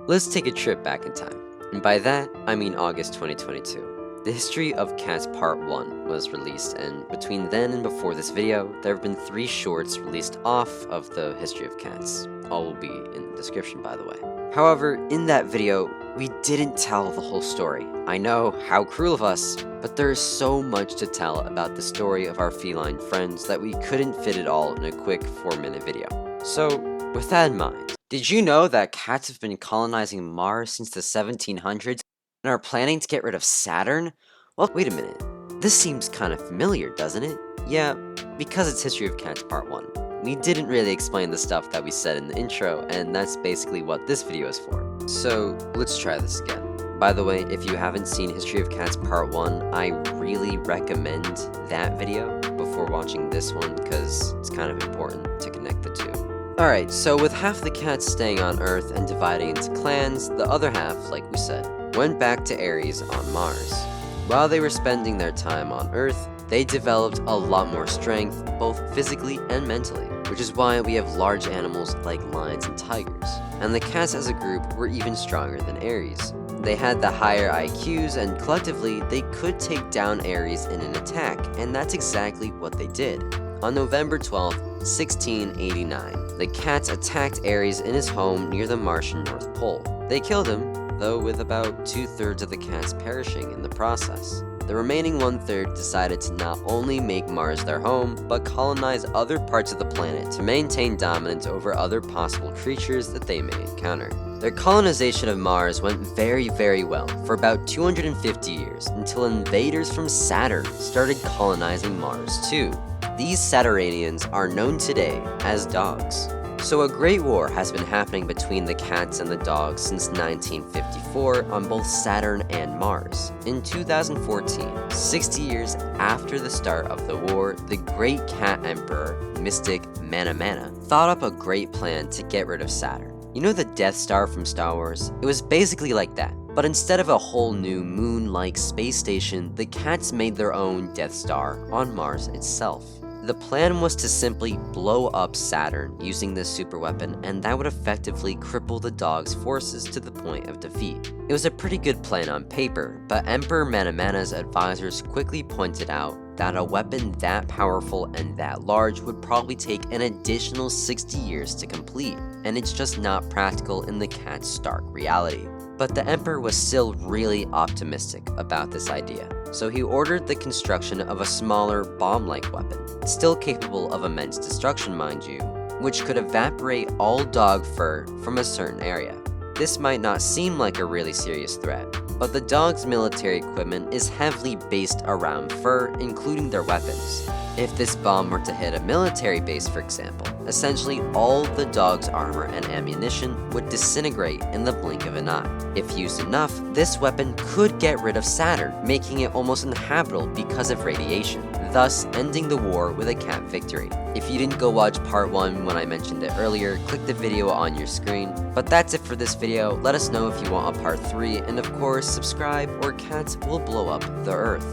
Let's take a trip back in time, and by that, I mean August 2022. The History of Cats Part 1 was released, and between then and before this video, there have been 3 shorts released off of the History of Cats. All will be in the description, by the way. However, in that video, we didn't tell the whole story. I know, how cruel of us, but there is so much to tell about the story of our feline friends that we couldn't fit it all in a quick 4-minute video. So, with that in mind, did you know that cats have been colonizing Mars since the 1700s and are planning to get rid of Saturn? Well, wait a minute. This seems kind of familiar, doesn't it? Yeah, because it's History of Cats Part 1. We didn't really explain the stuff that we said in the intro, and that's basically what this video is for. So, let's try this again. By the way, if you haven't seen History of Cats Part 1, I really recommend that video before watching this one, because it's kind of important to connect the two. Alright, so with half the cats staying on Earth and dividing into clans, the other half, like we said, went back to Ares on Mars. While they were spending their time on Earth, they developed a lot more strength, both physically and mentally, which is why we have large animals like lions and tigers. And the cats as a group were even stronger than Ares. They had the higher IQs, and collectively, they could take down Ares in an attack, and that's exactly what they did. On November 12, 1689, the cats attacked Ares in his home near the Martian North Pole. They killed him, though with about 2/3 of the cats perishing in the process. The remaining 1/3 decided to not only make Mars their home, but colonize other parts of the planet to maintain dominance over other possible creatures that they may encounter. Their colonization of Mars went very well for about 250 years, until invaders from Saturn started colonizing Mars too. These Saturnians are known today as dogs. So a great war has been happening between the cats and the dogs since 1954 on both Saturn and Mars. In 2014, 60 years after the start of the war, the great cat emperor, mystic Mana, thought up a great plan to get rid of Saturn. You know the Death Star from Star Wars? It was basically like that. But instead of a whole new moon-like space station, the cats made their own Death Star on Mars itself. The plan was to simply blow up Saturn using this superweapon, and that would effectively cripple the dog's forces to the point of defeat. It was a pretty good plan on paper, but Emperor Manamana's advisors quickly pointed out that a weapon that powerful and that large would probably take an additional 60 years to complete, and it's just not practical in the cat's stark reality. But the Emperor was still really optimistic about this idea, so he ordered the construction of a smaller bomb-like weapon, still capable of immense destruction, mind you, which could evaporate all dog fur from a certain area. This might not seem like a really serious threat, but the dog's military equipment is heavily based around fur, including their weapons. If this bomb were to hit a military base, for example, essentially all the dog's armor and ammunition would disintegrate in the blink of an eye. If used enough, this weapon could get rid of Saturn, making it almost uninhabitable because of radiation, thus ending the war with a cat victory. If you didn't go watch part 1 when I mentioned it earlier, click the video on your screen. But that's it for this video. Let us know if you want a part 3, and of course, subscribe or cats will blow up the earth.